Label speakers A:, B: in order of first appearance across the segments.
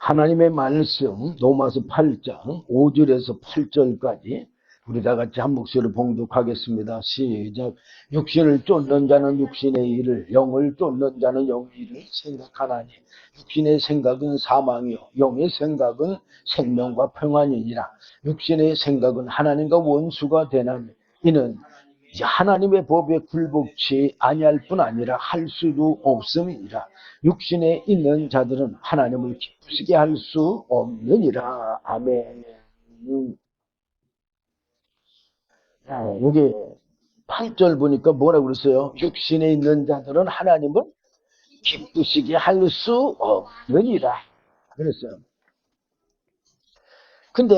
A: 하나님의 말씀 로마서 8장 5절에서 8절까지 우리 다 같이 한 목소리로 봉독하겠습니다. 시작. 육신을 쫓는 자는 육신의 일을, 영을 쫓는 자는 영의 일을 생각하나니 육신의 생각은 사망이요 영의 생각은 생명과 평안이니라. 육신의 생각은 하나님과 원수가 되나니 이는 하나님의 법에 굴복치 아니할 뿐 아니라 할 수도 없음이니라. 육신에 있는 자들은 하나님을 기쁘시게 할 수 없느니라. 아멘. 여기 8절 보니까 뭐라고 그랬어요? 육신에 있는 자들은 하나님을 기쁘시게 할 수 없느니라 그랬어요. 근데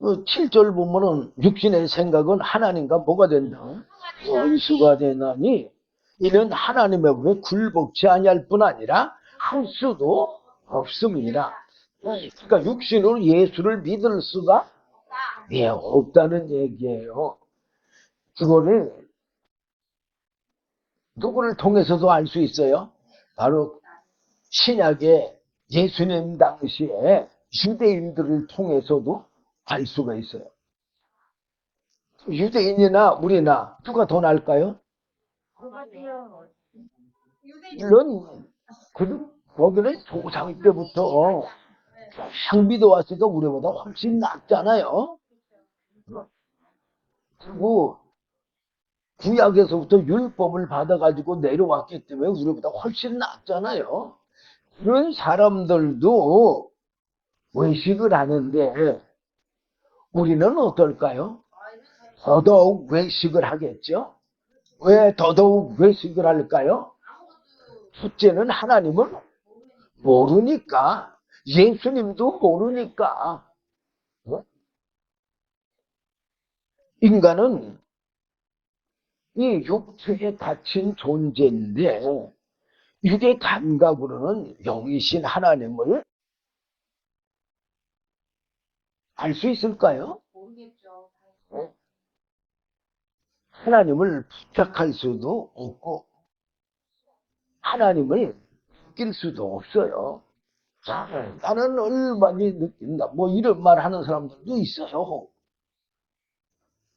A: 7절 보면은 육신의 생각은 하나님과 뭐가 된다? 원수가 되나니 이는 하나님의 법에 굴복치 아니할 뿐 아니라 할 수도 없음이니라. 그러니까 육신으로 예수를 믿을 수가 없다는 얘기예요. 그거를 누구를 통해서도 알 수 있어요? 바로 신약의 예수님 당시에 유대인들을 통해서도 알 수가 있어요. 유대인이나 우리나 누가 더 나을까요? 물론 거기는 조상 때부터 향비도 왔으니까 우리보다 훨씬 낫잖아요. 그리고 구약에서부터 율법을 받아가지고 내려왔기 때문에 우리보다 훨씬 낫잖아요. 그런 사람들도 외식을 하는데 우리는 어떨까요? 더더욱 외식을 하겠죠. 왜 더더욱 외식을 할까요? 첫째는 하나님을 모르니까, 예수님도 모르니까. 인간은 이 육체에 갇힌 존재인데 육의 감각으로는 영이신 하나님을 알 수 있을까요?
B: 모르겠죠.
A: 하나님을 부탁할 수도 없고 하나님을 느낄 수도 없어요. 나는 얼마나 느낀다. 뭐 이런 말 하는 사람들도 있어요.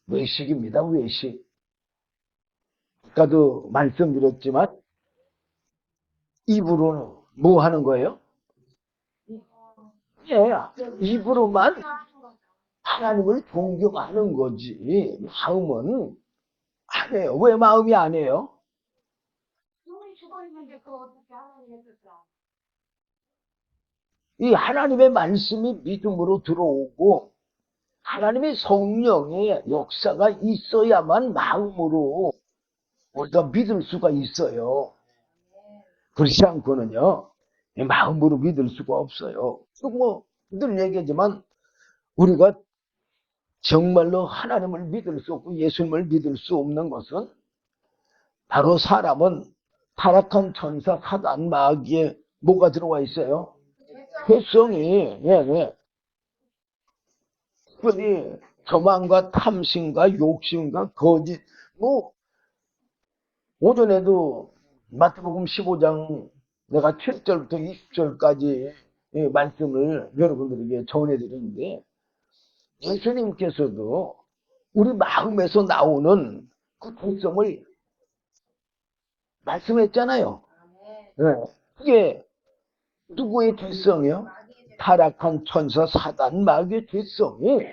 A: 외식입니다. 외식. 아까도 말씀드렸지만 입으로는 뭐 하는 거예요? 입으로만 하나님을 존경하는 거지 마음은 안 해요. 왜 마음이 안 해요? 이 하나님의 말씀이 믿음으로 들어오고 하나님의 성령의 역사가 있어야만 마음으로 우리가 믿을 수가 있어요. 그렇지 않고는요 마음으로 믿을 수가 없어요. 뭐 늘 얘기하지만 우리가 정말로 하나님을 믿을 수 없고 예수님을 믿을 수 없는 것은 바로 사람은 타락한 천사 사단 마귀에 뭐가 들어와 있어요? 죄성이 그니 교만과 탐심과 욕심과 거짓 뭐 오전에도 마태복음 15장 내가 7절부터 20절까지 말씀을 여러분들에게 전해드렸는데 예수님께서도 우리 마음에서 나오는 그 죄성을 말씀했잖아요. 그게 누구의 죄성이요? 타락한 천사 사단 마귀의 죄성이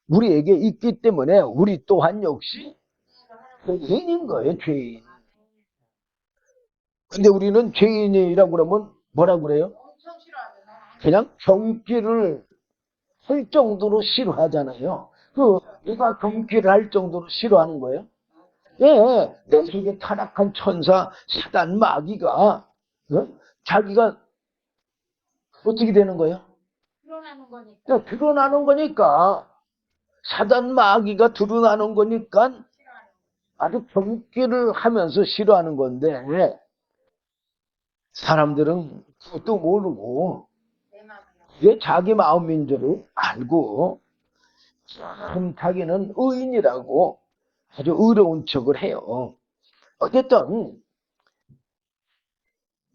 A: 우리에게 있기 때문에 우리 또한 역시 죄인인 거예요. 죄인. 근데 우리는 죄인이라고 그러면 뭐라 그래요? 그냥 경기를 할 정도로 싫어하잖아요. 누가 경기를 할 정도로 싫어하는 거예요? 내 속에 타락한 천사 사단 마귀가 자기가 어떻게 되는 거예요? 드러나는 거니까 사단 마귀가 드러나는 거니까 아주 경기를 하면서 싫어하는 건데 사람들은 그것도 모르고 그게 자기 마음인 줄을 알고 참 자기는 의인이라고 아주 의로운 척을 해요. 어쨌든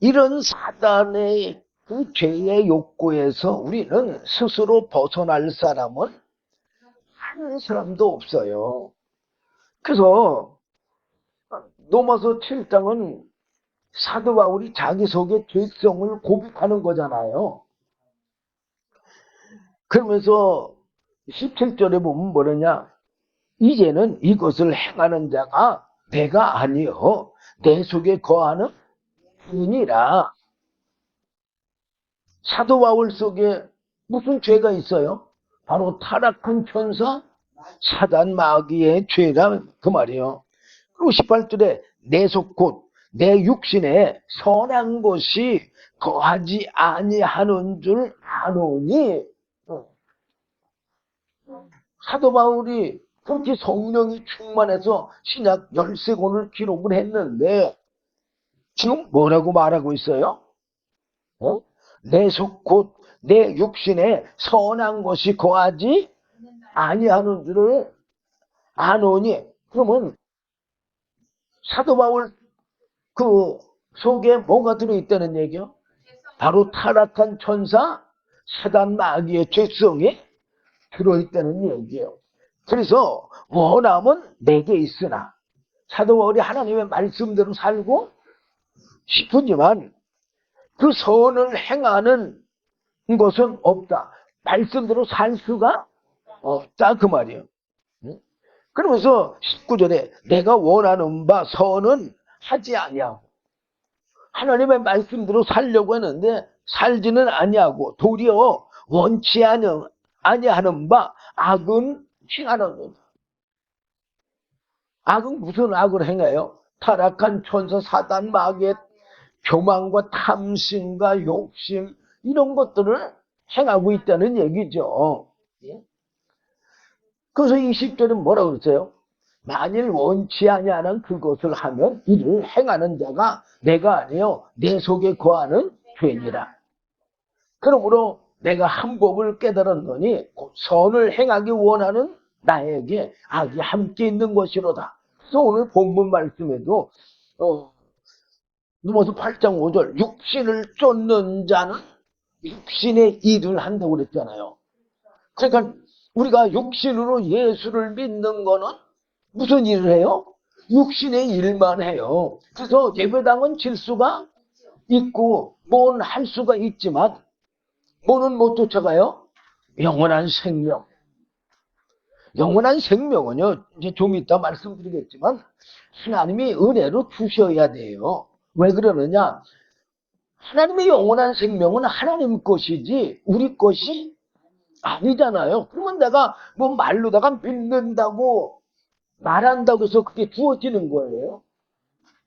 A: 이런 사단의 그 죄의 욕구에서 우리는 스스로 벗어날 사람은 한 사람도 없어요. 그래서 로마서 7장은 사도 바울이 자기 속의 죄성을 고백하는 거잖아요. 그러면서 17절에 보면 뭐냐냐, 이제는 이것을 행하는 자가 내가 아니요 내 속에 거하는 인이라. 사도 바울 속에 무슨 죄가 있어요? 바로 타락한 천사 사단 마귀의 죄라 그 말이에요. 그리고 18절에 내 속 곧 내 육신에 선한 것이 거하지 아니하는 줄 아노니. 사도 바울이 그렇게 성령이 충만해서 신약 13권을 기록을 했는데 지금 뭐라고 말하고 있어요? 내 속 곧 내 육신에 선한 것이 거하지 아니하는 줄을 아노니. 그러면 사도 바울 그 속에 뭐가 들어있다는 얘기요? 바로 타락한 천사 사단 마귀의 죄성이 들어있다는 얘기예요. 그래서 원함은 내게 있으나, 사도 바울이 하나님의 말씀대로 살고 싶으지만 그 선을 행하는 것은 없다. 말씀대로 살 수가 없다 그 말이에요. 그러면서 19절에 내가 원하는 바 선은 하지 아니하고, 하나님의 말씀대로 살려고 하는데 살지는 아니하고 도리어 원치 아니하는 바 악은 행하는. 악은 무슨 악을 행해요? 타락한 천사 사단 마귀의 교만과 탐심과 욕심 이런 것들을 행하고 있다는 얘기죠. 그래서 20절은 뭐라고 그랬어요? 만일 원치 아니하는 그것을 하면 이를 행하는 자가 내가 아니요 내 속에 거하는 죄니라. 그러므로 내가 한 법을 깨달았노니 선을 행하기 원하는 나에게 악이 함께 있는 것이로다. 그래서 오늘 본문 말씀에도 누가서 8장 5절 육신을 쫓는 자는 육신의 일을 한다고 그랬잖아요. 그러니까 우리가 육신으로 예수를 믿는 거는 무슨 일을 해요? 육신의 일만 해요. 그래서 예배당은 질 수가 있고 뭔 할 수가 있지만 뭐는 못 쫓아가요? 영원한 생명. 영원한 생명은요, 이제 좀 이따 말씀드리겠지만 하나님이 은혜로 주셔야 돼요. 왜 그러느냐? 하나님의 영원한 생명은 하나님 것이지 우리 것이 아니잖아요. 그러면 내가 뭐 말로다가 믿는다고 말한다고 해서 그게 주어지는 거예요.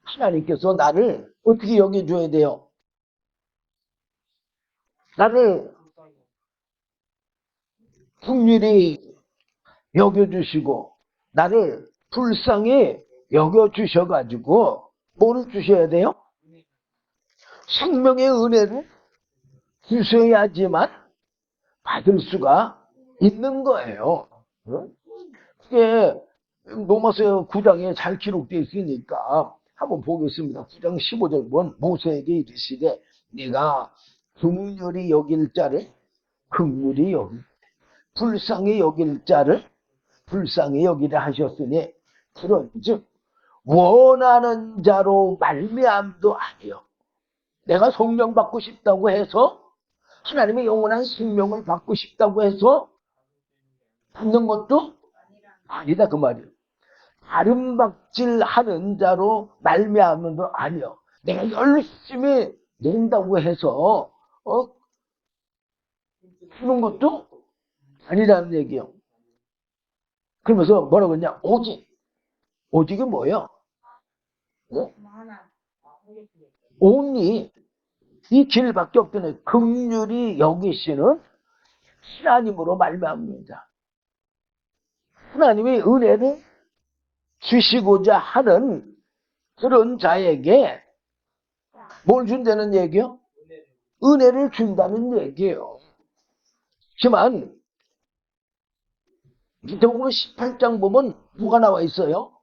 A: 하나님께서 나를 어떻게 여겨줘야 돼요? 나를 긍휼히 여겨주시고 나를 불쌍히 여겨주셔가지고 뭐를 주셔야 돼요? 생명의 은혜를 주셔야지만 받을 수가 있는 거예요. 그게 로마서 9장에 잘 기록되어 있으니까 한번 보겠습니다. 9장 15절 보면 모세에게 이르시되 네가 긍휼히 여길 자를 긍휼히 여기 불쌍히 여길 자를 불쌍히 여기라 하셨으니 그런즉 원하는 자로 말미암도 아니요 내가 성령 받고 싶다고 해서 하나님의 영원한 생명을 받고 싶다고 해서 받는 것도 아니다 그 말이에요. 다른 박질하는 자로 말미암도 아니요 내가 열심히 낸다고 해서 주는 것도 아니라는 얘기예요. 그러면서 뭐라고 했냐? 오직이 뭐예요? 네? only 이 길밖에 없더니 긍휼히 여기시는 하나님으로 말미암습니다. 하나님의 은혜를 주시고자 하는 그런 자에게 뭘 준다는 얘기요? 은혜를 준다는 얘기예요. 하지만 밑에 보면 18장 보면 뭐가 나와 있어요?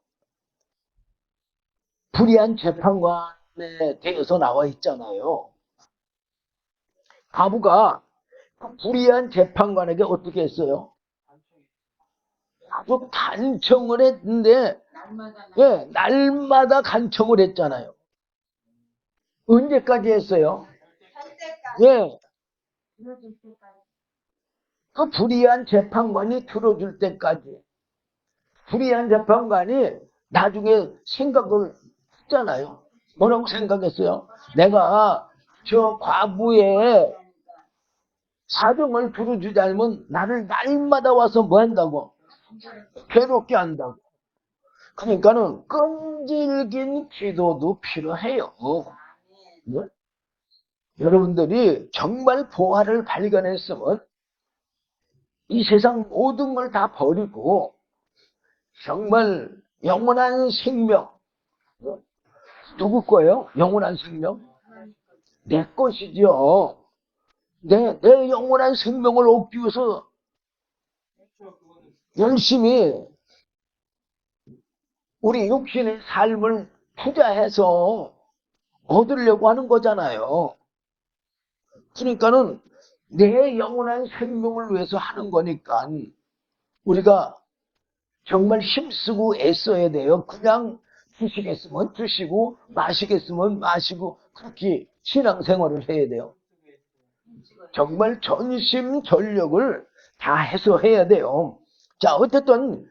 A: 불의한 재판관에 대해서 나와 있잖아요. 과부가 그 불의한 재판관에게 어떻게 했어요? 아주 간청을 했는데, 예, 날마다 간청을 했잖아요. 언제까지 했어요? 예, 그 불의한 재판관이 들어줄 때까지. 불의한 재판관이 나중에 생각을 했잖아요. 뭐라고 생각했어요? 내가 저 과부의 사정을 들어주지 않으면 나를 날마다 와서 뭐 한다고? 괴롭게 한다고. 그러니까는 끈질긴 기도도 필요해요. 네? 여러분들이 정말 보화를 발견했으면 이 세상 모든 걸 다 버리고 정말 영원한 생명, 누구 거예요? 영원한 생명? 내 것이죠. 내 영원한 생명을 얻기 위해서 열심히 우리 육신의 삶을 투자해서 얻으려고 하는 거잖아요. 그러니까는 내 영원한 생명을 위해서 하는 거니까 우리가 정말 힘쓰고 애써야 돼요. 그냥 드시겠으면 드시고 마시겠으면 마시고 그렇게 신앙생활을 해야 돼요. 정말 전심전력을 다해서 해야 돼요. 자, 어쨌든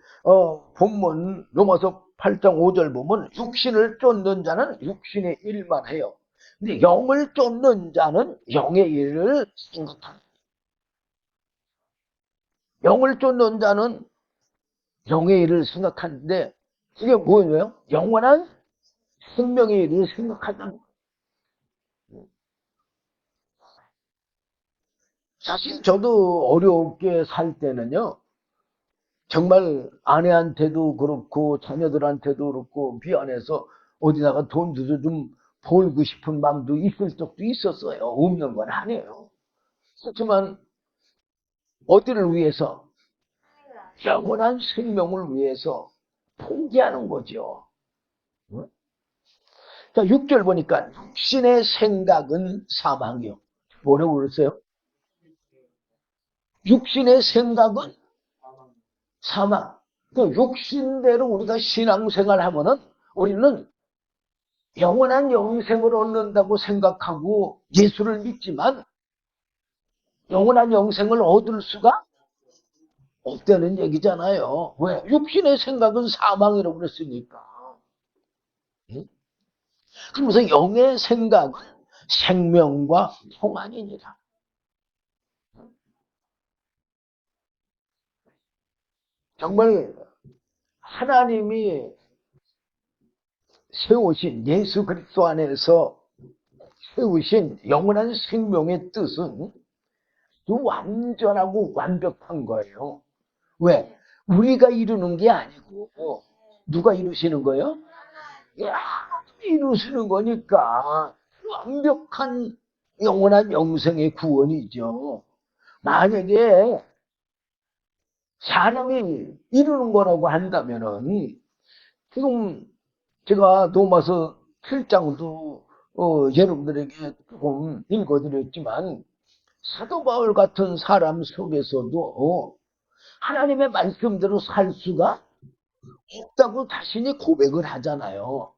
A: 본문 로마서 8장 5절 보면 육신을 쫓는 자는 육신의 일만 해요. 근데 영을 쫓는 자는 영의 일을 생각합니다. 영을 쫓는 자는 영의 일을 생각하는데 그게 뭐예요? 영원한 생명의 일을 생각한다는 거예요. 사실 저도 어렵게 살 때는요. 정말 아내한테도 그렇고 자녀들한테도 그렇고 미안해서 어디다가 돈도 좀 벌고 싶은 마음도 있을 적도 있었어요. 없는 건 아니에요. 그렇지만 어디를 위해서? 영원한 생명을 위해서 포기하는 거죠. 자, 6절 보니까 육신의 생각은 사망이요. 뭐라고 그랬어요? 육신의 생각은 사망. 그 육신대로 우리가 신앙생활 하면은 우리는 영원한 영생을 얻는다고 생각하고 예수를 믿지만 영원한 영생을 얻을 수가 없다는 얘기잖아요. 왜? 육신의 생각은 사망이라고 그랬으니까. 응? 그러면서 영의 생각은 생명과 평안이니라. 정말 하나님이 세우신 예수 그리스도 안에서 세우신 영원한 생명의 뜻은 완전하고 완벽한 거예요. 왜? 우리가 이루는 게 아니고 누가 이루시는 거예요? 이루시는 거니까 완벽한 영원한 영생의 구원이죠. 만약에 사람이 이루는 거라고 한다면은 지금 제가 로마서 7장도 여러분들에게 조금 읽어드렸지만 사도 바울 같은 사람 속에서도 하나님의 말씀대로 살 수가 없다고 자신이 고백을 하잖아요.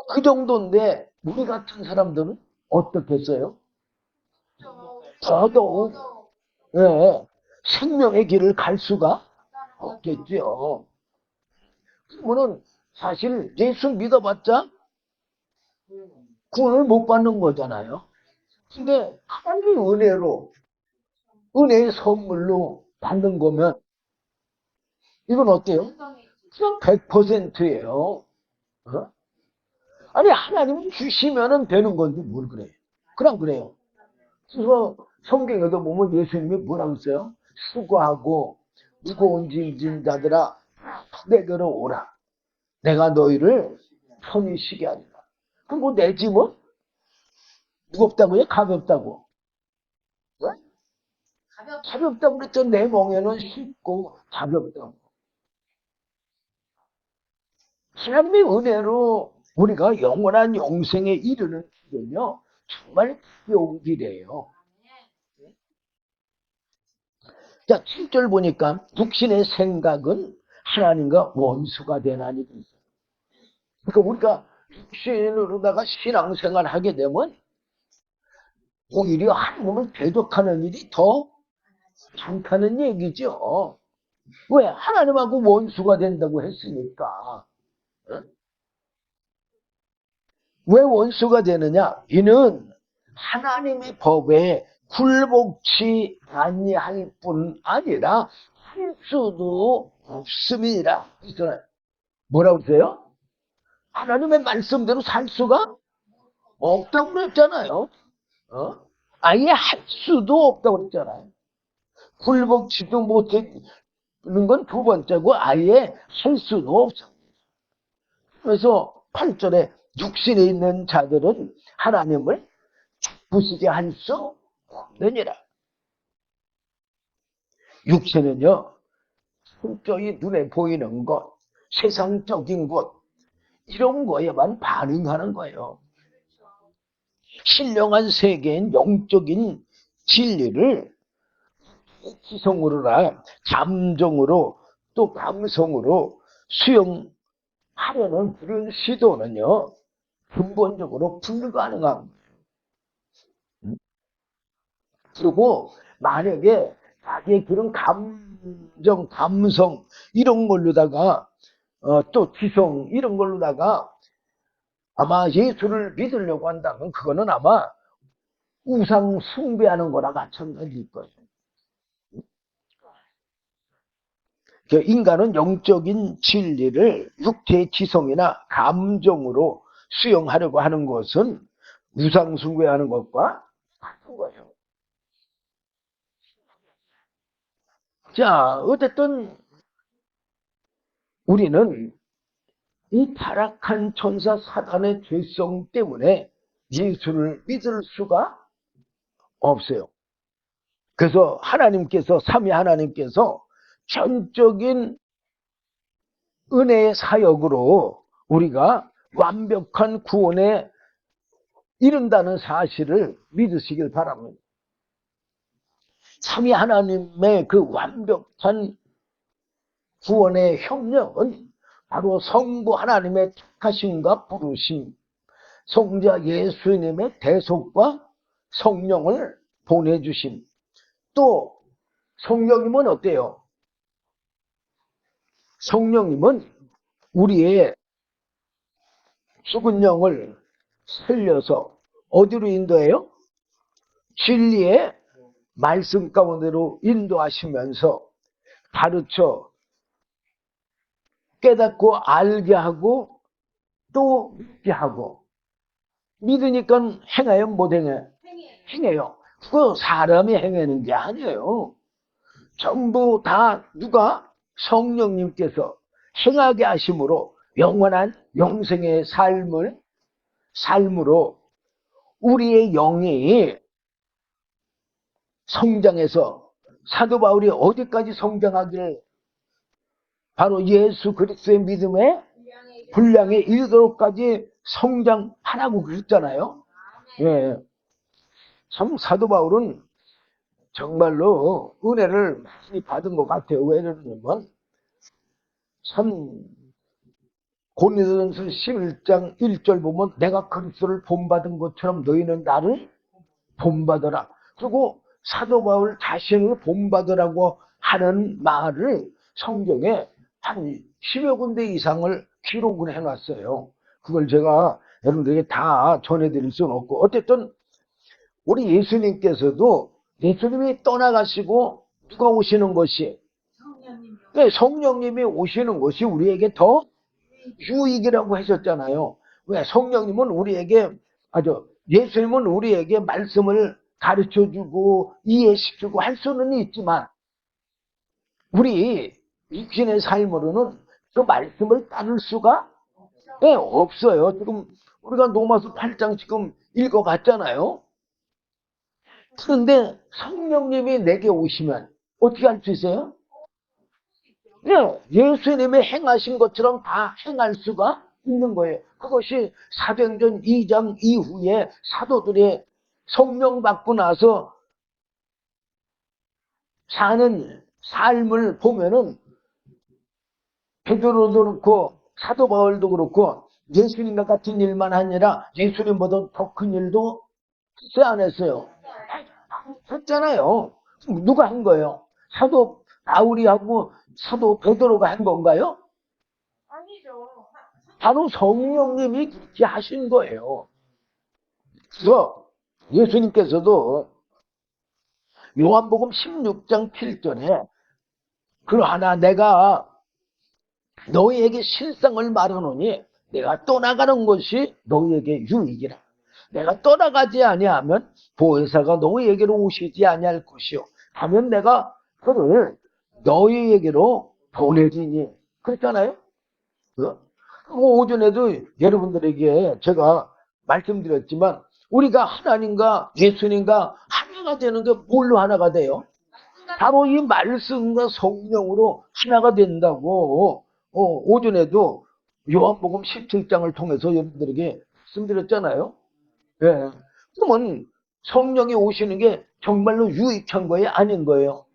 A: 그 정도인데 우리 같은 사람들은 어떻겠어요? 더더욱 예, 생명의 길을 갈 수가 없겠죠. 그러면은 사실 예수 믿어봤자 구원을 못 받는 거잖아요. 근데 하나님의 은혜로 은혜의 선물로 받는 거면 이건 어때요? 100%예요. 어? 아니 하나님이 주시면은 되는 건지 뭘 그래요? 그냥 그래요. 그래서 성경에도 보면 예수님이 뭐라고 했어요? 수고하고 무거운 짐진 자들아 내게로 오라. 내가 너희를 편히 쉬게 하리라. 그럼 뭐 내 짐은 무겁다고요? 가볍다고? 왜? 가볍다고 그랬죠. 내 멍에는 쉽고 가볍다고. 하나님의 은혜로 우리가 영원한 영생에 이르는 길은요. 정말 귀여운 길이에요. 자, 7절 보니까 육신의 생각은 하나님과 원수가 되나니. 그러니까 우리가 육신으로다가 신앙생활 하게 되면 오히려 하나님을 대적하는 일이 더 많다는 얘기죠. 왜? 하나님하고 원수가 된다고 했으니까. 왜 원수가 되느냐? 이는 하나님의 법에 굴복치 아니할 뿐 아니라 할 수도 없음이라. 뭐라고 했어요? 하나님의 말씀대로 살 수가 없다고 그랬잖아요. 아예 할 수도 없다고 그랬잖아요. 굴복치도 못하는 건 두 번째고 아예 할 수도 없어. 그래서 8절에 육신에 있는 자들은 하나님을 부수게 할 수 없느니라. 육체는요, 성적이 눈에 보이는 것, 세상적인 것, 이런 거에만 반응하는 거예요. 신령한 세계인 영적인 진리를 지성으로나 감정으로 또 감성으로 수용하려는 그런 시도는요, 근본적으로 불가능한 거예요. 그리고 만약에 자기의 그런 감정, 감성 이런 걸로다가 또 지성 이런 걸로다가 아마 예수를 믿으려고 한다면 그거는 아마 우상 숭배하는 거나 마찬가지일 거예요. 인간은 영적인 진리를 육체의 지성이나 감정으로 수용하려고 하는 것은 우상 숭배하는 것과 같은 거예요. 자, 어쨌든 우리는 이 타락한 천사 사단의 죄성 때문에 예수를 믿을 수가 없어요. 그래서 하나님께서, 삼위 하나님께서 전적인 은혜의 사역으로 우리가 완벽한 구원에 이른다는 사실을 믿으시길 바랍니다. 삼위 하나님의 그 완벽한 구원의 협력은 바로 성부 하나님의 택하심과 부르심, 성자 예수님의 대속과 성령을 보내주심. 또 성령님은 어때요? 성령님은 우리의 죽은 영을 살려서 어디로 인도해요? 진리의 말씀 가운데로 인도하시면서 가르쳐 깨닫고 알게 하고 또 믿게 하고. 믿으니까 행해요? 못 행해? 행해요. 그거 사람이 행하는 게 아니에요. 전부 다 누가? 성령님께서 행하게 하심으로 영원한 영생의 삶으로 우리의 영이 성장해서, 사도 바울이 어디까지 성장하기를? 바로 예수 그리스도의 믿음에 분량에 이르도록까지 성장하라고 그랬잖아요. 예. 참 사도 바울은 정말로 은혜를 많이 받은 것 같아요. 왜 그러냐면 참 고린도전서 11장 1절 보면 내가 그리스도를 본받은 것처럼 너희는 나를 본받아라. 그리고 사도 바울 자신을 본받으라고 하는 말을 성경에 한 10여 군데 이상을 기록을 해놨어요. 그걸 제가 여러분들에게 다 전해드릴 수는 없고, 어쨌든 우리 예수님께서도 예수님이 떠나가시고 누가 오시는 것이? 성령님이 오시는 것이 우리에게 더 유익이라고 하셨잖아요. 왜? 성령님은 우리에게, 예수님은 우리에게 말씀을 가르쳐주고 이해시키고 할 수는 있지만 우리 육신의 삶으로는 그 말씀을 따를 수가 없어요. 지금 우리가 로마서 8장 지금 읽어봤잖아요. 그런데 성령님이 내게 오시면 어떻게 할 수 있어요? 예수님이 행하신 것처럼 다 행할 수가 있는 거예요. 그것이 사도행전 2장 이후에 사도들의 성령 받고 나서 사는 삶을 보면은 베드로도 그렇고 사도 바울도 그렇고 예수님과 같은 일만 아니라 예수님보다 더 큰 일도 안 했어요. 했잖아요. 누가 한 거예요? 사도 바울이 하고 사도 베드로가 한 건가요?
B: 아니죠.
A: 바로 성령님이 그렇게 하신 거예요. 그래서 예수님께서도 요한복음 16장 7절에 그러하나 내가 너희에게 실상을 말하노니 내가 떠나가는 것이 너희에게 유익이라. 내가 떠나가지 아니하면 보혜사가 너희에게로 오시지 아니할 것이요 하면 내가 그를 너희에게로 보내리니. 그랬잖아요. 오전에도 여러분들에게 제가 말씀드렸지만 우리가 하나님과 예수님과 하나가 되는 게 뭘로 하나가 돼요? 바로 이 말씀과 성령으로 하나가 된다고 오전에도 요한복음 17장을 통해서 여러분들에게 말씀드렸잖아요. 예. 그러면 성령이 오시는 게 정말로 유익한 거예요? 아닌 거예요?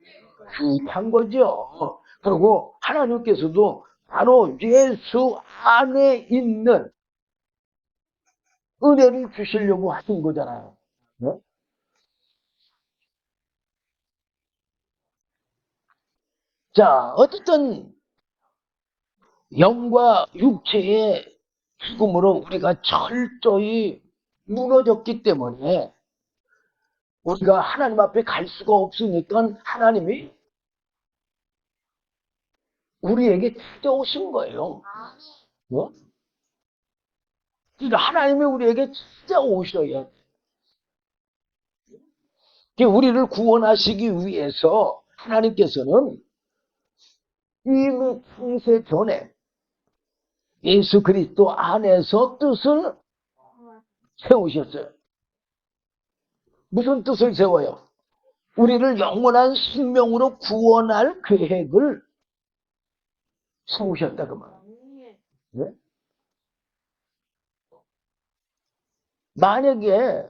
A: 유익한 거죠. 그리고 하나님께서도 바로 예수 안에 있는 은혜를 주시려고 하신 거잖아요. 네? 자, 어쨌든 영과 육체의 죽음으로 우리가 철저히 무너졌기 때문에 우리가 하나님 앞에 갈 수가 없으니까 하나님이 우리에게 찾아오신 거예요. 뭐? 그러니까 하나님이 우리에게 찾아오셔야 우리를 구원하시기 위해서 하나님께서는 이미 창세 전에 예수 그리스도 안에서 뜻을 세우셨어요. 무슨 뜻을 세워요? 우리를 영원한 생명으로 구원할 계획을 세우셨다 그 말. 네? 만약에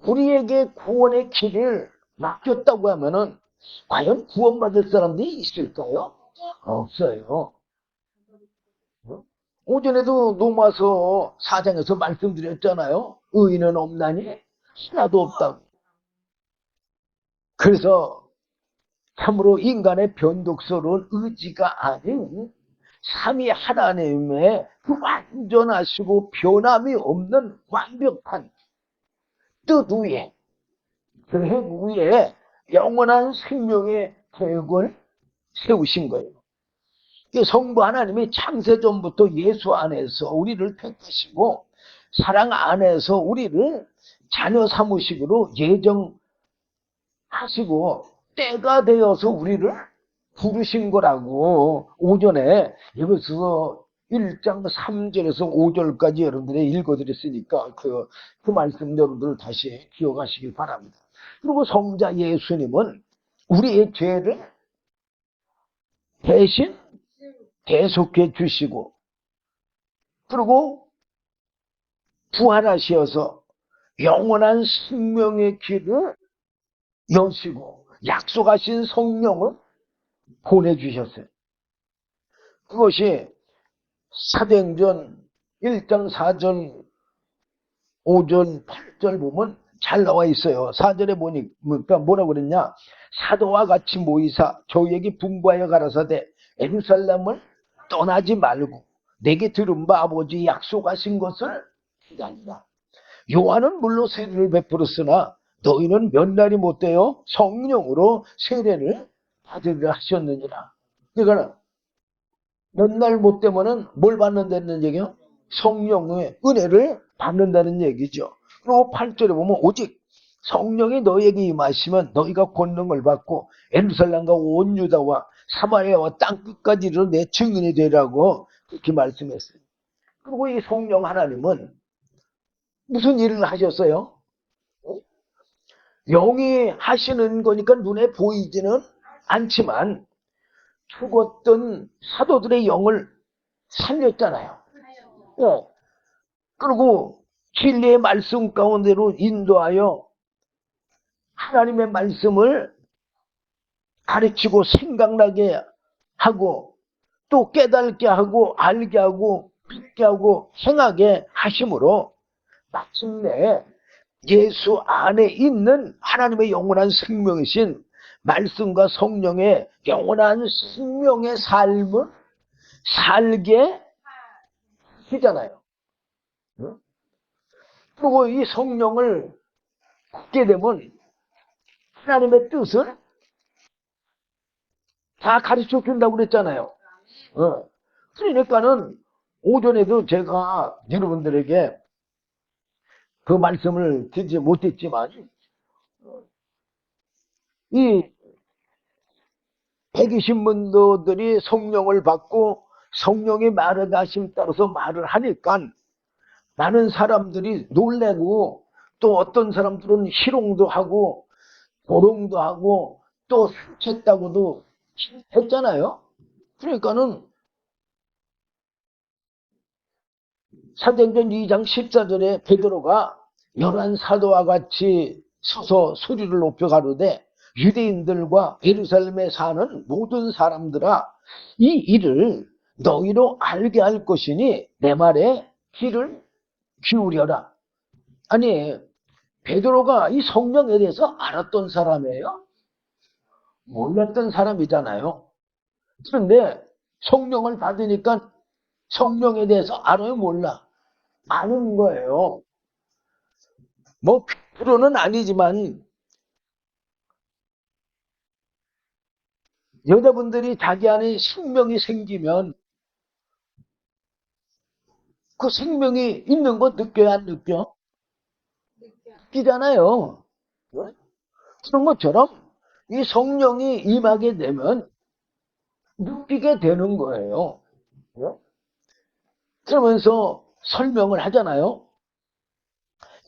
A: 우리에게 구원의 길을 맡겼다고 하면은 과연 구원받을 사람들이 있을까요? 없어요. 오전에도 로마서 4장에서 말씀드렸잖아요. 의인은 없나니 하나도 없다고. 그래서 참으로 인간의 변덕스러운 의지가 아닌 삼위 하나님의 그 완전하시고 변함이 없는 완벽한 뜻 위에 계획 위에 영원한 생명의 계획을 세우신 거예요. 성부 하나님이 창세전부터 예수 안에서 우리를 택하시고 사랑 안에서 우리를 자녀 삼으시기로 예정하시고 때가 되어서 우리를 부르신 거라고 오전에 여기서 1장 3절에서 5절까지 여러분들이 읽어드렸으니까 그 말씀 여러분들 다시 기억하시길 바랍니다. 그리고 성자 예수님은 우리의 죄를 대신 대속해 주시고 그리고 부활하셔서 영원한 생명의 길을 여시고 약속하신 성령을 보내주셨어요. 그것이 사도행전 1장 4절 5절 8절 보면 잘 나와 있어요. 4절에 보니까 뭐라고 그랬냐, 사도와 같이 모이사 저희에게 분부하여 가라사대 예루살렘을 떠나지 말고 내게 들은 바 아버지 약속하신 것을 기다리라. 요한은 물론 세례를 베풀었으나 너희는 몇 날이 못되어 성령으로 세례를 받으리라 하셨느니라. 그러니까 몇 날 못 되면은 뭘 받는다는 얘기요? 성령의 은혜를 받는다는 얘기죠. 그리고 8절에 보면 오직 성령이 너희에게 임하시면 너희가 권능을 받고 예루살렘과 온 유다와 사마리아와 땅끝까지 이르러 내 증인이 되라고 그렇게 말씀했어요. 그리고 이 성령 하나님은 무슨 일을 하셨어요? 영이 하시는 거니까 눈에 보이지는 않지만 죽었던 사도들의 영을 살렸잖아요. 그리고 진리의 말씀 가운데로 인도하여 하나님의 말씀을 가르치고 생각나게 하고 또 깨닫게 하고 알게 하고 믿게 하고 행하게 하심으로 마침내 예수 안에 있는 하나님의 영원한 생명이신 말씀과 성령의 영원한 생명의 삶을 살게 하잖아요. 그리고 이 성령을 받게 되면 하나님의 뜻을 다 가르쳐 준다고 그랬잖아요. 그러니까는 오전에도 제가 여러분들에게 그 말씀을 드리지 못했지만 이 120문도들이 성령을 받고 성령의 말을 하심 따라서 말을 하니까 많은 사람들이 놀래고 또 어떤 사람들은 희롱도 하고 조롱도 하고 또 상처했다고도 했잖아요. 그러니까는 사도행전 2장 14절에 베드로가 열한 사도와 같이 서서 소리를 높여 가로되 유대인들과 예루살렘에 사는 모든 사람들아 이 일을 너희로 알게 할 것이니 내 말에 귀를 기울여라. 아니 베드로가 이 성령에 대해서 알았던 사람이에요? 몰랐던 사람이잖아요. 그런데 성령을 받으니까 성령에 대해서 알아요? 몰라? 아는 거예요. 뭐 100%는 아니지만 여자분들이 자기 안에 생명이 생기면 그 생명이 있는 거 느껴요? 안 느껴? 느끼잖아요. 그런 것처럼 이 성령이 임하게 되면 느끼게 되는 거예요. 그러면서 설명을 하잖아요.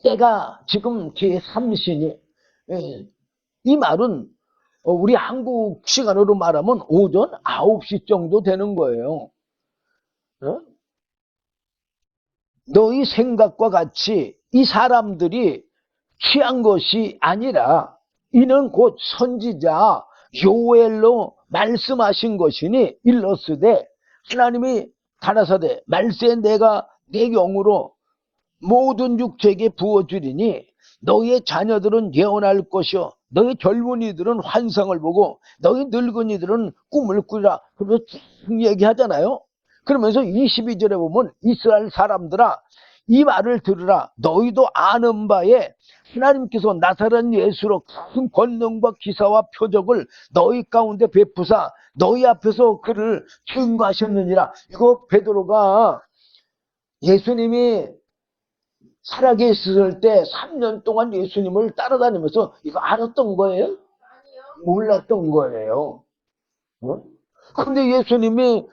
A: 때가 지금 제3신이 이 말은 우리 한국 시간으로 말하면 오전 9시 정도 되는 거예요. 너희 생각과 같이 이 사람들이 취한 것이 아니라 이는 곧 선지자 요엘로 말씀하신 것이니 일러스되 하나님이 가라사대 말세 내가 내 영으로 모든 육체에게 부어주리니 너희의 자녀들은 예언할 것이요 너희 젊은이들은 환상을 보고 너희 늙은이들은 꿈을 꾸리라. 그러면서 쭉 얘기하잖아요. 그러면서 22절에 보면 이스라엘 사람들아 이 말을 들으라. 너희도 아는 바에 하나님께서 나사렛 예수로 큰 권능과 기사와 표적을 너희 가운데 베푸사 너희 앞에서 그를 증거하셨느니라. 이거 베드로가 예수님이 살아계셨을 때 3년 동안 예수님을 따라다니면서 이거 알았던 거예요? 몰랐던 거예요. 근데 예수님이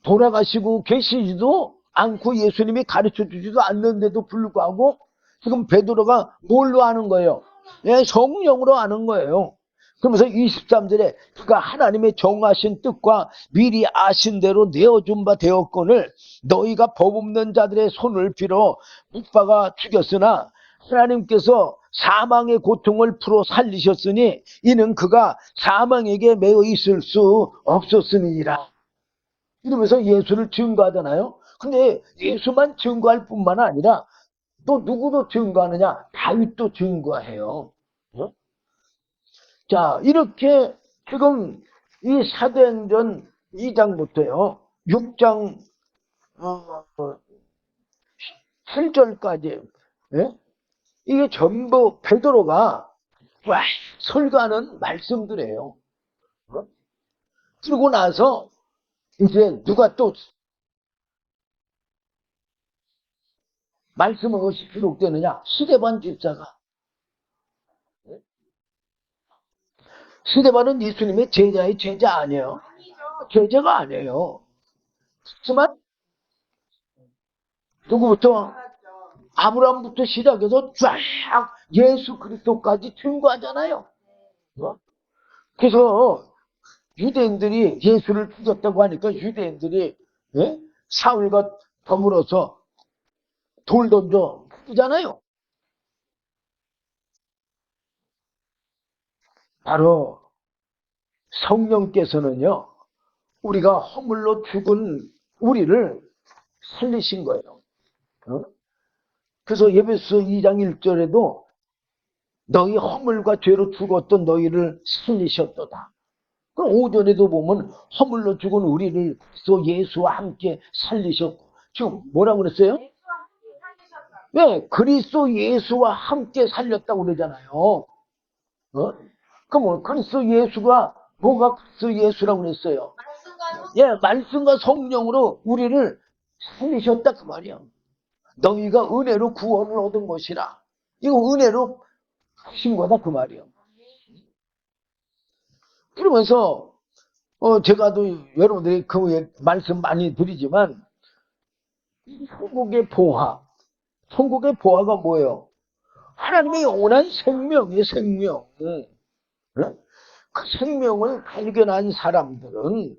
A: 돌아가시고 계시지도 않고 예수님이 가르쳐 주지도 않는데도 불구하고 지금 베드로가 뭘로 아는 거예요? 예, 성령으로 아는 거예요. 그러면서 23절에 그가 하나님의 정하신 뜻과 미리 아신 대로 내어준 바 되었거늘 너희가 법 없는 자들의 손을 빌어 묵바가 죽였으나 하나님께서 사망의 고통을 풀어 살리셨으니 이는 그가 사망에게 매여 있을 수 없었음이니라. 이러면서 예수를 증거하잖아요. 근데 예수만 증거할 뿐만 아니라 또 누구도 증거하느냐? 다윗도 증거해요. 자, 이렇게 지금 이 사도행전 2장부터요. 6장 7절까지 이게 전부 베드로가 설교하는 말씀들이에요. 그러고 나서 이제 누가 또 말씀은 무엇이 기록되느냐? 스데반 집사가. 스데반은 예수님의 제자의 제자 아니에요. 제자가 아니에요. 하지만 누구부터? 아브라함부터 시작해서 쫙 예수 그리스도까지 증거하잖아요. 그래서 유대인들이 예수를 죽였다고 하니까 유대인들이 사울과 더불어서 돌 던져 죽이잖아요. 바로 성령께서는요, 우리가 허물로 죽은 우리를 살리신 거예요. 어? 그래서 에베소 2장 1절에도 너희 허물과 죄로 죽었던 너희를 살리셨도다. 그럼 5절에도 보면 허물로 죽은 우리를 그리스도 예수와 함께 살리셨고, 지금 뭐라고 그랬어요?
B: 예수와 함께 살리셨다.
A: 네, 그리스도 예수와 함께 살렸다고 그러잖아요. 그러면 그리스도 예수가 뭐가 그리스도 예수라고 그랬어요? 예, 말씀과 성령으로 우리를 살리셨다 그 말이야. 너희가 은혜로 구원을 얻은 것이라. 이거 은혜로 하신 거다 그 말이야. 그러면서 제가 또 여러분들이 그 말씀 많이 드리지만 천국의 보화, 천국의 보화가 뭐예요? 하나님의 영원한 생명이에요. 생명. 그 생명을 발견한 사람들은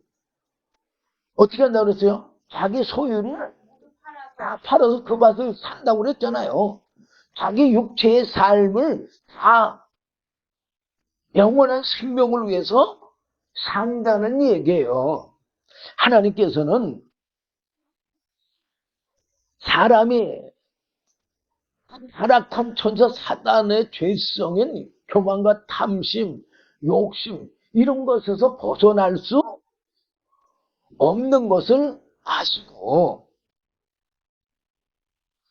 A: 어떻게 한다고 그랬어요? 자기 소유를 다 팔아서 그 밭을 산다고 그랬잖아요. 자기 육체의 삶을 다 영원한 생명을 위해서 산다는 얘기예요. 하나님께서는 사람이 타락한 천사 사단의 죄성인 교만과 탐심, 욕심 이런 것에서 벗어날 수 없는 것을 아시고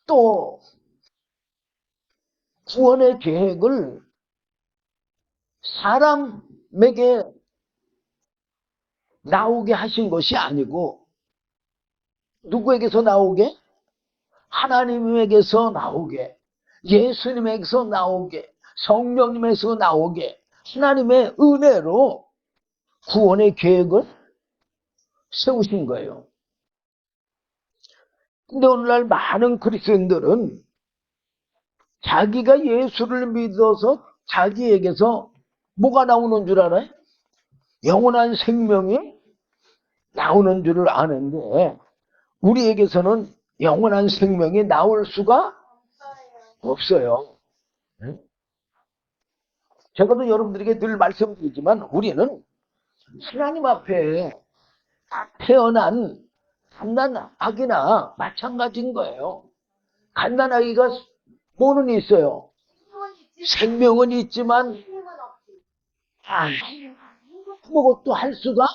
A: 또 구원의 계획을 사람에게 나오게 하신 것이 아니고 누구에게서 나오게? 하나님에게서 나오게, 예수님에게서 나오게, 성령님에게서 나오게 하나님의 은혜로 구원의 계획을 세우신 거예요. 근데 오늘날 많은 그리스도인들은 자기가 예수를 믿어서 자기에게서 뭐가 나오는 줄 알아요? 영원한 생명이 나오는 줄을 아는데 우리에게서는 영원한 생명이 나올 수가 없어요. 제가 또 여러분들에게 늘 말씀드리지만 우리는 하나님 앞에 태어난 갓난아기나 마찬가지인 거예요. 갓난아기가 뭐는 있어요? 생명은 있지만 아무것도 할 수가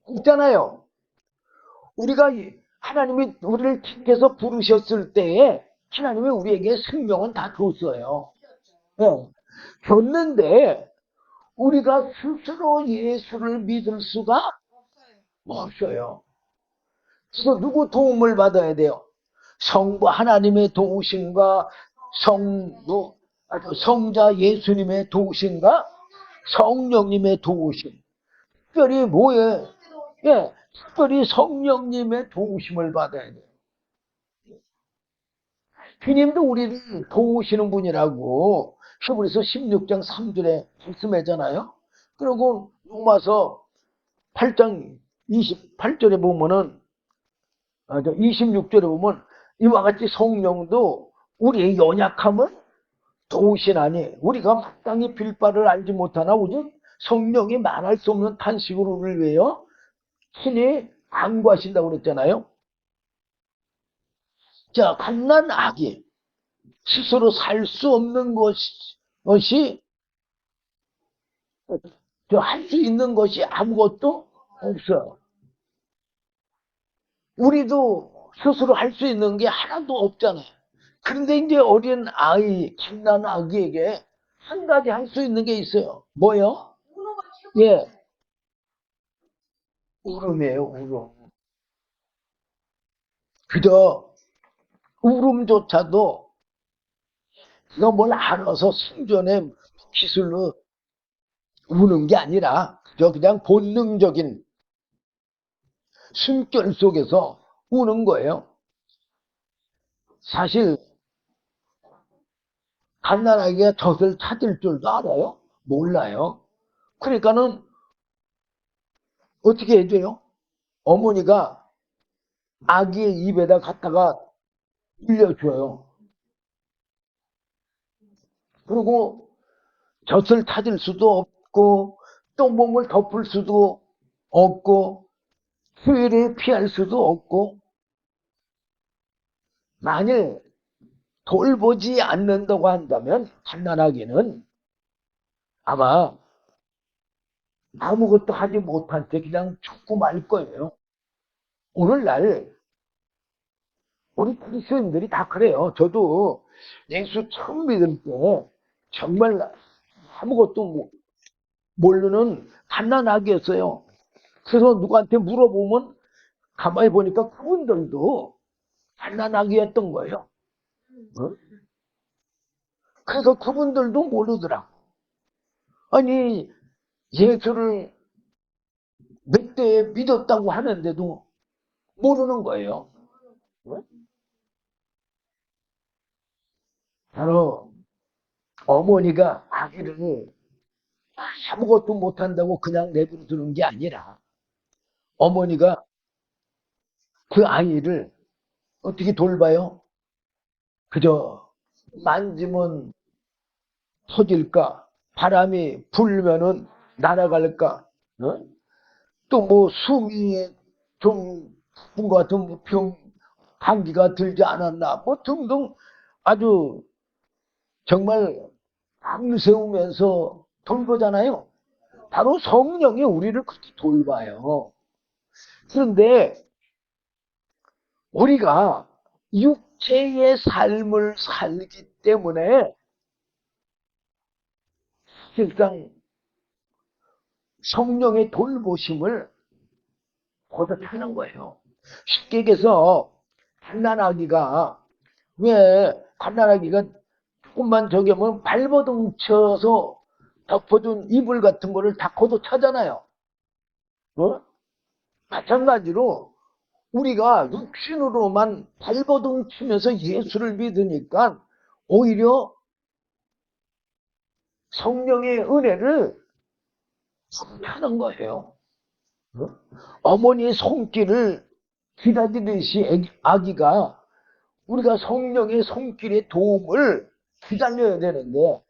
A: 없잖아요. 우리가 하나님이 우리를 택해서 부르셨을 때에 하나님이 우리에게 생명은 다 줬어요. 네. 줬는데 우리가 스스로 예수를 믿을 수가 없어요. 그래서 누구 도움을 받아야 돼요? 성부 하나님의 도우심과 성자 예수님의 도우심과 성령님의 도우심. 특별히 뭐예요? 예, 특별히 성령님의 도우심을 받아야 돼요. 주님도 우리를 도우시는 분이라고 히브리서 16장 3절에 말씀하잖아요. 그리고 로마서 8장 28절에 보면은 26절에 보면 이와 같이 성령도 우리의 연약함을 도우시나니 우리가 마땅히 빌 바를 알지 못하나 오직 성령이 말할 수 없는 탄식으로 우리를 위하여 친히 간구하신다고 그랬잖아요. 자, 갓난아기 스스로 살 수 없는 것이 할 수 있는 것이 아무것도 없어요. 우리도 스스로 할 수 있는 게 하나도 없잖아요. 그런데 이제 어린 아이, 갓난아기에게 한 가지 할 수 있는 게 있어요. 뭐요? 예, 울음이에요, 울음. 그저 울음조차도 그가 뭘 알아서 생존의 기술로 우는 게 아니라 그냥 본능적인 숨결 속에서 우는 거예요. 사실 갓난아기가 젖을 찾을 줄도 알아요? 몰라요. 그러니까는 어떻게 해야 돼요? 어머니가 아기의 입에다 갖다가 일려줘요. 그리고 젖을 찾을 수도 없고 또 몸을 덮을 수도 없고 휴일에 피할 수도 없고 만일 돌보지 않는다고 한다면 갓난아기는 아마 아무것도 하지 못한 채 그냥 죽고 말 거예요. 오늘날 우리 그리스도인들이 다 그래요. 저도 예수 처음 믿을 때 정말 아무것도 모르는 갓난아기였어요. 그래서 누구한테 물어보면 가만히 보니까 그분들도 갓난아기였던 거예요. 어? 그래서 그분들도 모르더라고. 아니 예수를 몇 대에 믿었다고 하는데도 모르는 거예요. 어? 바로 어머니가 아기를 아무것도 못한다고 그냥 내버려두는 게 아니라 어머니가 그 아이를 어떻게 돌봐요? 그저 만지면 터질까? 바람이 불면은 날아갈까? 어? 또 뭐 숨이 좀 깊은 것 같은 뭐 감기가 들지 않았나? 뭐 등등 아주 정말 밤새우면서 돌보잖아요. 바로 성령이 우리를 그렇게 돌봐요. 그런데 우리가 육체의 삶을 살기 때문에 실상 성령의 돌보심을 거듭하는 거예요. 쉽게 얘기해서 갓난아기가 조금만 저기 하면 발버둥 쳐서 덮어준 이불 같은 거를 다 걷어차잖아요. 어? 마찬가지로 우리가 육신으로만 발버둥 치면서 예수를 믿으니까 오히려 성령의 은혜를 하는 거예요. 어머니의 손길을 기다리듯이 아기가 우리가 성령의 손길의 도움을 기다려야 되는데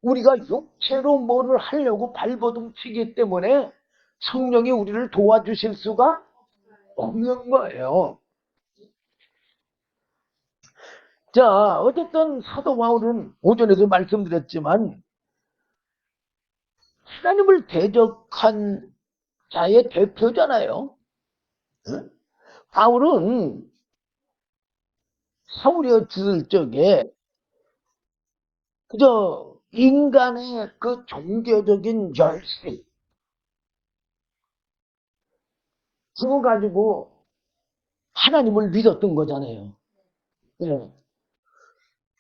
A: 우리가 육체로 뭐를 하려고 발버둥 치기 때문에 성령이 우리를 도와주실 수가 없는 거예요. 자, 어쨌든 사도 바울은 오전에도 말씀드렸지만 하나님을 대적한 자의 대표잖아요. 바울은 사울이었을 적에 그저 인간의 그 종교적인 열심 그거 가지고 하나님을 믿었던 거잖아요. 네.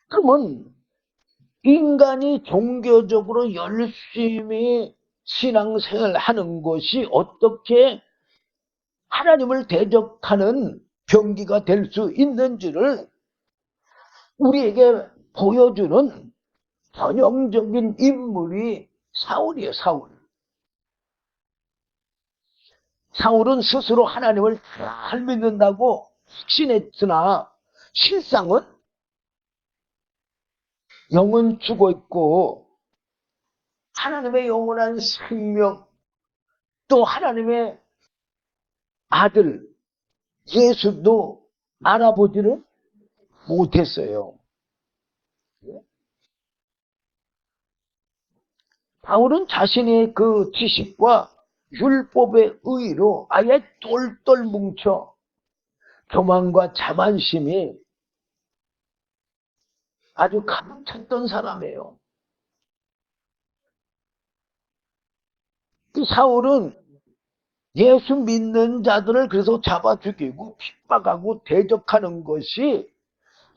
A: 그러면 인간이 종교적으로 열심히 신앙생활 하는 것이 어떻게 하나님을 대적하는 병기가 될 수 있는지를 우리에게 보여주는 전형적인 인물이 사울이에요. 사울은 스스로 하나님을 잘 믿는다고 확신했으나 실상은 영은 죽어 있고 하나님의 영원한 생명 또 하나님의 아들 예수도 알아보지를 못했어요. 바울은 자신의 그 지식과 율법의 의로 아예 똘똘 뭉쳐 교만과 자만심이 아주 가득 찼던 사람이에요. 그 사울은 예수 믿는 자들을 그래서 잡아 죽이고 핍박하고 대적하는 것이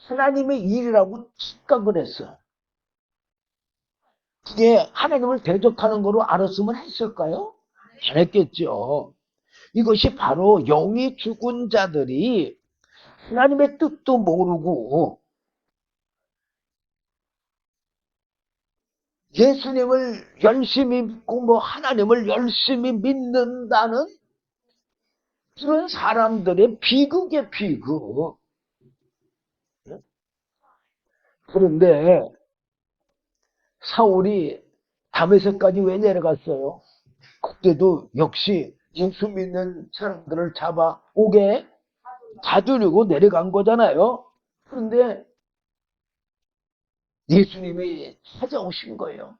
A: 하나님의 일이라고 착각을 했어요. 그게 하나님을 대적하는 거로 알았으면 했을까요? 안 했겠죠. 이것이 바로 영이 죽은 자들이 하나님의 뜻도 모르고 예수님을 열심히 믿고 뭐 하나님을 열심히 믿는다는 그런 사람들의 비극의 비극. 그런데 사울이 담에색까지 왜 내려갔어요? 그때도 역시 예수 믿는 사람들을 잡아 오게 받으려고 내려간 거잖아요. 그런데 예수님이 찾아오신 거예요.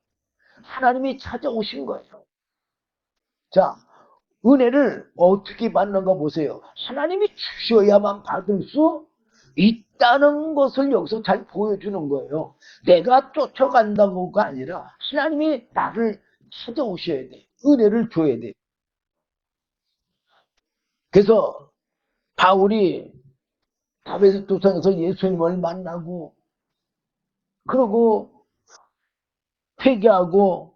A: 하나님이 찾아오신 거예요. 자, 은혜를 어떻게 받는가 보세요. 하나님이 주셔야만 받을 수 있다는 것을 여기서 잘 보여주는 거예요. 내가 쫓아간다고가 아니라 하나님이 나를 찾아오셔야 돼. 은혜를 줘야 돼. 그래서 바울이 다베스 도상에서 예수님을 만나고 그러고 회개하고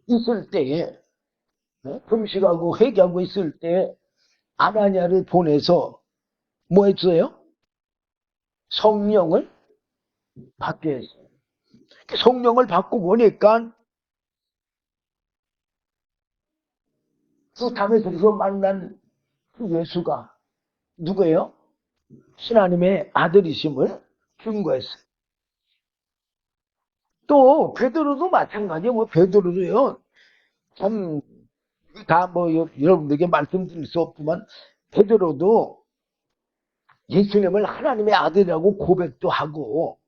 A: 있을 때에 금식하고 회개하고 있을 때 아나니아를 보내서 뭐 했어요? 성령을 받게 했어요. 성령을 받고 보니까 그 다메섹에서 만난 그 예수가 누구예요? 하나님의 아들이심을 증거했어요. 또 베드로도 마찬가지예요. 뭐 베드로도요. 참 다 뭐 여러분들에게 말씀드릴 수 없지만 베드로도 예수님을 하나님의 아들이라고 고백도 하고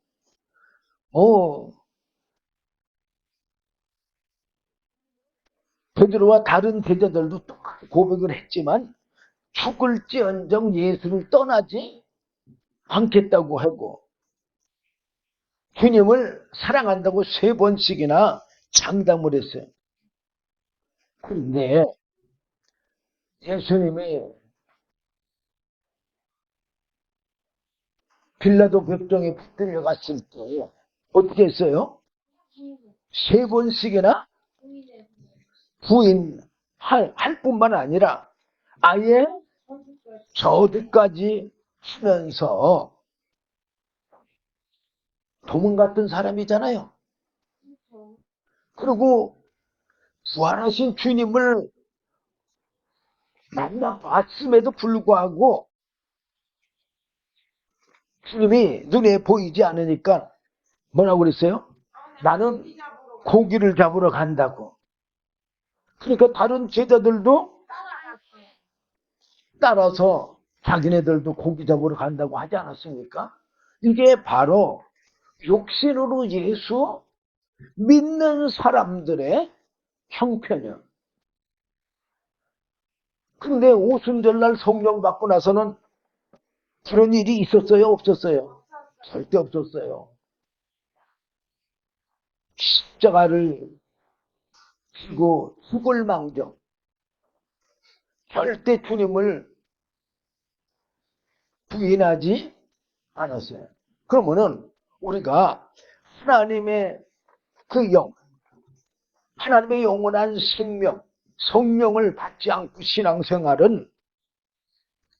A: 베드로와 다른 제자들도 똑같이 고백을 했지만 죽을지언정 예수를 떠나지 않겠다고 하고 주님을 사랑한다고 3번씩이나 장담을 했어요. 그런데 예수님이 빌라도 벽정에 붙들려 갔을 때 어떻게 했어요? 3번씩이나 부인할 뿐만 아니라 아예 저주까지 하면서 도망갔던 사람이잖아요. 그리고 부활하신 주님을 만나봤음에도 불구하고 주님이 눈에 보이지 않으니까 뭐라고 그랬어요? 나는 고기를 잡으러 간다고. 그러니까 다른 제자들도 따라서 자기네들도 고기 잡으러 간다고 하지 않았습니까? 이게 바로 육신으로 예수 믿는 사람들의 형편이에요. 근데 오순절날 성령 받고 나서는 그런 일이 있었어요? 없었어요? 절대 없었어요. 십자가를 지고 죽을 망정 절대 주님을 부인하지 않았어요. 그러면은 우리가 하나님의 그 하나님의 영원한 생명, 성령을 받지 않고 신앙생활은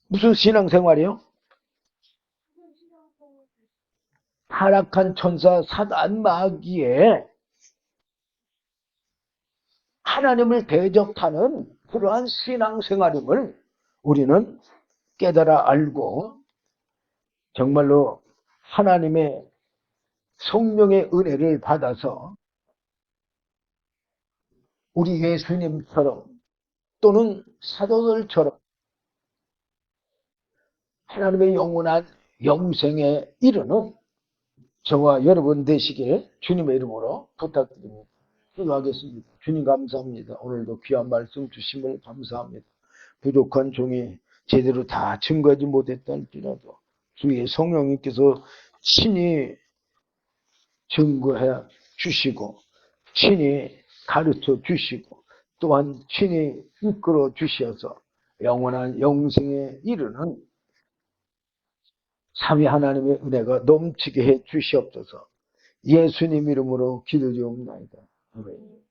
A: 무슨 신앙생활이요? 타락한 천사 사단 마귀에 하나님을 대적하는 그러한 신앙생활임을 우리는 깨달아 알고 정말로 하나님의 성령의 은혜를 받아서 우리 예수님처럼 또는 사도들처럼 하나님의 영원한 영생에 이르는 저와 여러분 되시길 주님의 이름으로 부탁드립니다. 기도하겠습니다. 주님 감사합니다. 오늘도 귀한 말씀 주심을 감사합니다. 부족한 종이 제대로 다 증거하지 못했다 할지라도 주의 성령님께서 친히 증거해 주시고 친히 가르쳐 주시고 또한 친히 이끌어 주셔서 영원한 영생에 이르는 삼위 하나님의 은혜가 넘치게 해 주시옵소서. 예수님 이름으로 기도드리옵나이다. 아멘.